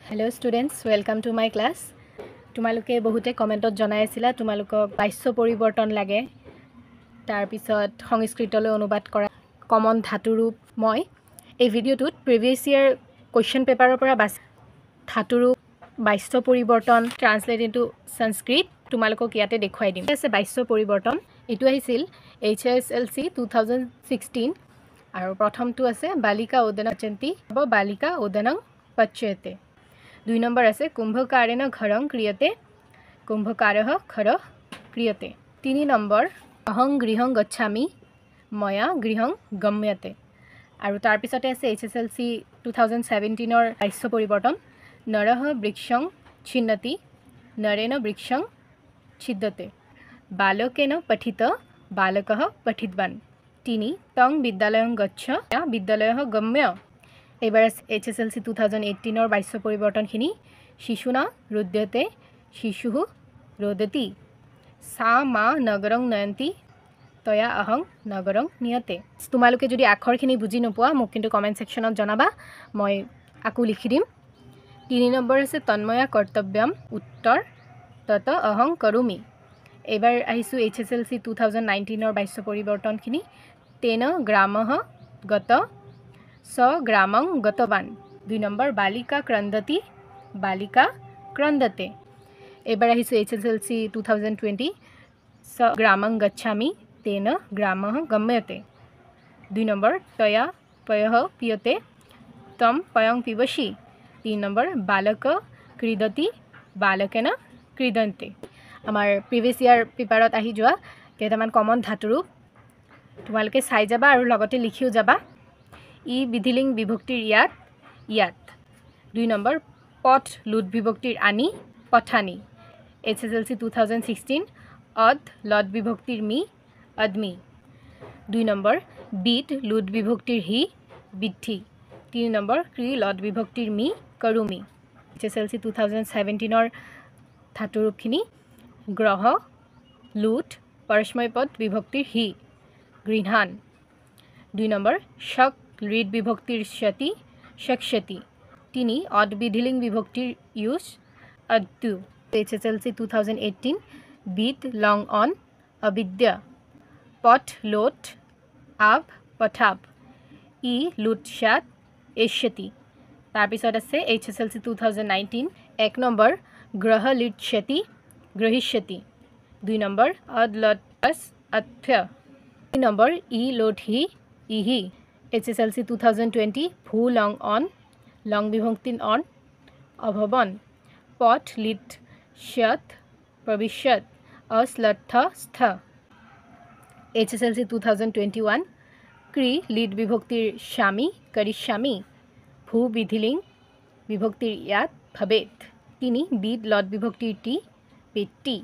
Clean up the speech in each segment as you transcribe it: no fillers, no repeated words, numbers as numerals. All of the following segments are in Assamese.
Hello students, welcome to my class. তোমালোকে বহুতে কমেন্টত জনাই আছিলা তোমালোকক বাক্য পৰিৱৰ্তন লাগে তাৰ পিছত সংস্কৃতলৈ অনুবাদ কৰা কমন ধাতু ৰূপ মই এই ভিডিওটোত প্ৰিভিয়াস ইয়াৰ কোৱেশ্চন পেপাৰৰ পৰা ধাতু ৰূপ বাক্য পৰিৱৰ্তন ট্ৰান্সলেট ইনটু সংস্কৃত তোমালোকক ইয়াতে দেখুৱাই দিম আছে বাক্য পৰিৱৰ্তন এটো আহিছিল HSLC 2016 আৰু প্ৰথমটো আছে বালিকা উদনা চন্তি বালিকা উদনং পচ্যতে 2 नंबर আছে কুম্ভকারেণ ঘরং ক্রিয়তে কুম্ভকারঃ খর ক্রিয়তে 3 नंबर অহং গৃহং গচ্ছামি ময়া গৃহং গম্যতে আৰু তাৰ পিছতে আছে HSLC 2017 ৰ বাক্য পৰিৱৰ্তন নৰহ বৃক্ষং ছিন্নতি নৰেণ বৃক্ষং ছিদ্যতে বালকেন পঠিত বালকঃ পঠিতবান 3 তং বিদ্যালয়ং গচ্ছ বিদ্যালয়ঃ গম্য এবাৰ HSLC 2018 ৰ বাক্য পৰিৱৰ্তনখিনি শিশুনা ৰুদ্যতে শিশুঃ ৰোদতি সা মা নগৰং নয়ন্তি তয়া অহং নগৰং নিয়তে তোমালোকে যদি আখৰখিনি বুজি নোপোৱা মোক কিন্তু কমেন্ট সেকশনত জনাবা মই আকু লিখি দিম 3 নম্বৰ আছে তন্ময়া কৰ্তব্যম উত্তৰ তত অহং কৰোমি এবাৰ আহিছো HSLC 2019 ৰ বাক্য পৰিৱৰ্তনখিনি তেন গ্ৰামঃ গত स ग्रामं गतवान 2 नंबर बालिका क्रंदति बालिका क्रंदते एबार आहिसु HSLC 2020 स ग्रामं गच्छामि तेन ग्रामः गम्यते 2 नंबर तया पयः पियते तम पयं पिबसि 3 नंबर बालक क्रीडति बालकेन क्रीडन्ते आमार प्रिवियस इयर पेपारत आहि जोआ केटामान कमन धातु रूप तुमालोके चाइ जाबा आरु लगते लिखिও जाबा ই বিধিলিং বিভক্তিৰ ইয়াত 2 নম্বৰ পথ লুট বিভক্তিৰ আনি পঠানি HSLC 2016 অদ লট বিভক্তিৰ মি আদমি 2 নম্বৰ বিট লুট বিভক্তিৰ হি বিদ্ধি 3 নম্বৰ ক্ৰি লট বিভক্তিৰ মি কৰোমি HSLC 2017 ৰ ধাতু ৰূপখিনি গ্ৰহ লুট পৰস্ময় পদ বিভক্তিৰ হি গৃহান 2 নম্বৰ শক रीड विभक्तिर क्षति शक्षति 3 ऑड विधिलिंग विभक्तिर यूज अद्दु HSLC 2018 बीत लॉन्ग ऑन अविद्या पथ लोट आब पठाब ई लुटशात एष्यति तार पिছত আছে HSLC 2019 1 নম্বৰ গ্ৰহ লিট্যতি গ্ৰহিষ্যতি 2 নম্বৰ অদ লটস অথ্য 3 নম্বৰ ই লোটহি ইহি HSLC 2020 ভূ লং অন লং বিভক্তিন অন অভবন পথ লিট শত ভবিষ্যৎ অশ্লথ স্থ HSLC 2021 ক্রি লিট বিভক্তিৰ স্বামী কৰিস্বামী ভূ বিধিলিং বিভক্তিৰ ইয়াত ভবেত 3 বিদ লট বিভক্তিৰ টি পেটি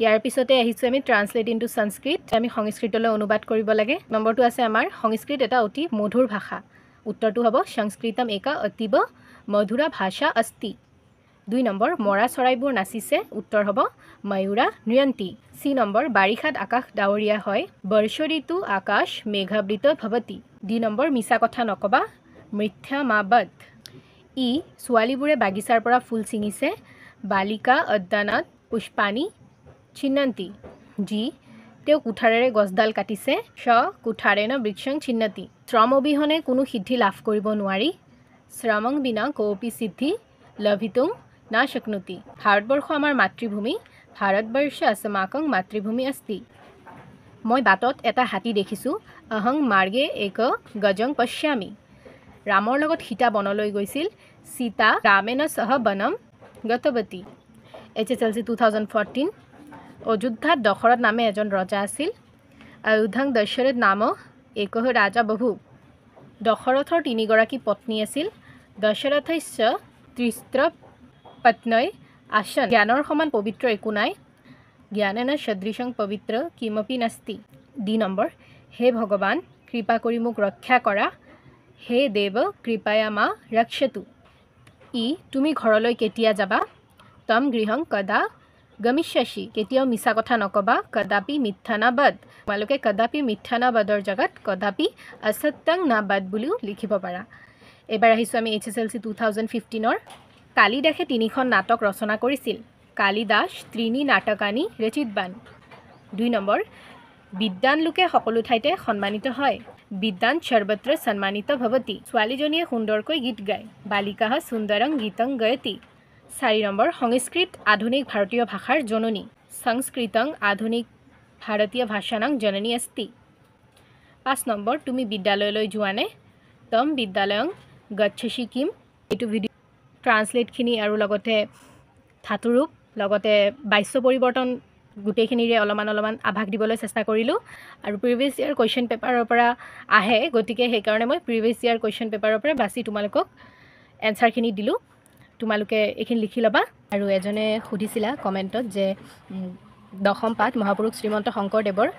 ইয়াৰ পিছতে আহিছে আমি ট্ৰান্সলেট ইনটু সংস্কৃত আমি সংস্কৃতলৈ অনুবাদ কৰিব লাগে নম্বৰটো আছে আমাৰ সংস্কৃত এটা অতি মধুৰ ভাষা উত্তৰটো হ'ব সংস্কৃতম একা অতীব মধুৰা ভাষা अस्ति 2 নম্বৰ মৰা চৰাইবোৰ নাচিছে উত্তৰ হ'ব ময়ূৰা নৃয়ন্তি 3 নম্বৰ বাৰিষাত আকাশ ডাৱৰীয়া হয় বৰ্ষ ঋতু আকাশ মেঘাবৃত ভৱতি 2 নম্বৰ মিছা কথা নকবা মিথ্যা মাবদ ই ছোৱালীবোৰে বাগিচাৰ পৰা ফুল ছিঙিছে বালিকা উদ্যানত পুষ্পানি छिन्नन्ति जी तेও কুঠাৰেৰে গছডাল কাটিছে শ কুঠাৰেন বৃক্ষং ছিন্নতি শ্ৰম অবিহনে কোনো সিদ্ধি লাভ কৰিব নোৱাৰি শ্ৰমং বিনা কোপি সিদ্ধি লভিতুং না শক্নুতি ভাৰতবৰ্ষ আমাৰ মাতৃভূমি ভাৰতবৰ্ষ আসমাকং মাতৃভূমি अस्ति মই বাটত এটা হাতী দেখিছো অহং মাৰ্গে এক গজং পশ্যামি ৰামৰ লগত সীতা বনলৈ গৈছিল সীতা ৰামেন সহ বনম গতৱতী HSLC 2014 অযোধ্যা দশৰথ নামে এজন ৰজা আছিল অযোধ্যাং দশৰথ নাম একহ ৰাজা বহু দশৰথৰ 3 গৰাকী পত্নী আছিল দশৰথস্য ত্ৰিস্ত্ৰ পত্নয় আসন জ্ঞানৰ সমান পবিত্ৰ একো নাই জ্ঞানেন সদৃশং পবিত্ৰ কিমপি নাস্তি 2 নম্বৰ হে ভগৱান কৃপা কৰি মোক ৰক্ষা কৰা হে দেৱ কৃপায়া মা ৰক্ষতু ই তুমি ঘৰলৈ কেতিয়া যাবা তম গৃহং কদা গমিষ্যাসি কেতিয়াও মিছা কথা নকবা কদাপি মিথ্যা না বদ তোমালোকে কদাপি মিথ্যা না বদৰ জাগাত কদাপি অসত্যং না বদ বুলিও লিখিব পাৰা এবাৰ আহিছো আমি HSLC 2015 ৰ কালিদাসে 3খন নাটক ৰচনা কৰিছিল কালিদাস ত্ৰিনী নাটকানি ৰচিতবান 2 নম্বৰ বিদ্যান লোকে সকলো ঠাইতে সন্মানিত হয় বিদ্যান সৰ্বত্ৰ সন্মানিত ভৱতি ছোৱালীজনীয়ে সুন্দৰকৈ গীত গায় বালিকাহ সুন্দৰং গীতং গায়তি 4 নম্বৰ সংস্কৃত আধুনিক ভাৰতীয় ভাষাৰ জননী সংস্কৃতং আধুনিক ভাৰতীয় ভাষানাং জননী अस्ति 5 নম্বৰ তুমি বিদ্যালয়লৈ যোৱানে তম বিদ্যালয়ং গচ্ছসি কিম এটো ভিডিও ট্ৰান্সলেটখিনি আৰু লগতে ধাতুৰূপ লগতে বাক্য পৰিৱৰ্তন গুটেইখিনিৰে অলমান আভাস দিবলৈ চেষ্টা কৰিলো আৰু প্ৰিভিয়াস ইয়াৰ কোৱেশ্চন পেপাৰৰ পৰা আহে গতিকে সেই কাৰণে মই প্ৰিভিয়াস ইয়াৰ কোৱেশ্চন পেপাৰৰ পৰা বাছি তোমালোকক এনসাৰখিনি দিলো তোমালোকে এইখিনি লিখি লবা আৰু এজনে সুধিছিলা কমেন্টত যে দশম পাঠ মহাপুৰুষ শ্ৰীমন্ত শংকৰদেৱৰ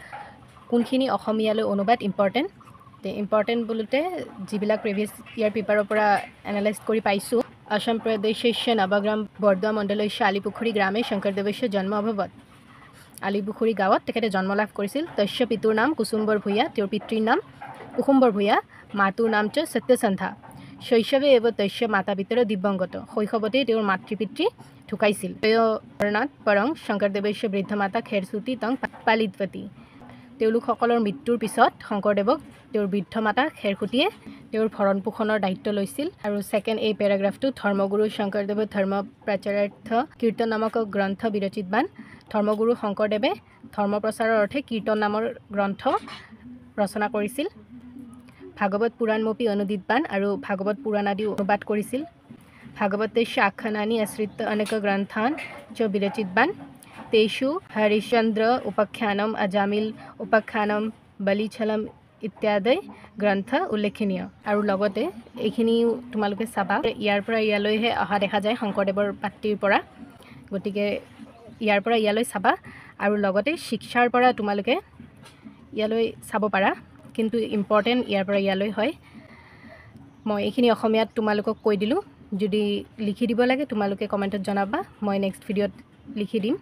কোনখিনি অসমীয়ালৈ অনুবাদ ইম্পৰ্টেন্ট তে ইম্পৰ্টেন্ট বুলতে যিবিলাক প্ৰিভিয়াস ইয়াৰ পেপাৰৰ পৰা এনালাইজ কৰি পাইছো असम प्रदेशस्य नवग्राम बरदुआ मण्डलस्य आलिपुखुरी ग्रामे शंकरदेवस्य जन्म अभवत आलिपुखुरी गाँवत तेखेते जन्म लाभ करिছিল तस्य पितुर नाम कुसुम्बर भूया তেওঁৰ पितৃৰ नाम कुसुम्बर भूया मातुर नाम च सत्यसन्धा शैशवे एव तस्य माता पितर दिव्यंगत शैशवते তেওঁৰ मातृ पितृ ढुकाইছিল परनाथ परं शंकरदेवस्य वृद्ध माता खेरसुती तং पालितवती তেওঁলোকসকলৰ মৃত্যুৰ পিছত শংকৰদেৱক তেওঁৰ বৃদ্ধ মাতা খেৰখুটিয়ে তেওঁৰ ভৰণ পোষণৰ দায়িত্ব লৈছিল আৰু সেকেন্ড এই প্যাৰাগ্ৰাফটো ধৰ্মগুৰু শংকৰদেৱ ধৰ্ম প্ৰচাৰাৰ্থ কীৰ্তন নামক গ্ৰন্থ বিৰচিতবান ধৰ্মগুৰু শংকৰদেৱে ধৰ্ম প্ৰচাৰৰ অৰ্থে কীৰ্তন নামৰ গ্ৰন্থ ৰচনা কৰিছিল ভাগৱত পুৰাণমপি অনুদিতবান আৰু ভাগৱত পুৰাণ আদি অনুবাদ কৰিছিল ভাগৱতেশ আখ্যানানি আশ্ৰিত অনেক গ্ৰন্থান চ বিৰচিতবান तेषु हरिश्चंद्र उपाख्यानम अजामिल उपाख्यानम बलिछलम इत्यादि ग्रंथ उल्लेखनीय আৰু লগতে এইখিনি তোমালোকে চাবা ইয়াৰ পৰা ইয়ালৈহে অহা দেখা যায় শংকৰদেৱৰ পাত্ৰীৰ পৰা গতিকে ইয়াৰ পৰা ইয়ালৈ চাবা আৰু লগতে শিক্ষাৰ পৰা তোমালোকে ইয়ালৈ চাব পাৰা কিন্তু ইম্পৰ্টেন্ট ইয়াৰ পৰা ইয়ালৈ হয় মই এইখিনি অসমীয়াত তোমালোকক কৈ দিলো যদি লিখি দিব লাগে তোমালোকে কমেন্টত জনাবা মই নেক্সট ভিডিঅ'ত লিখি দিম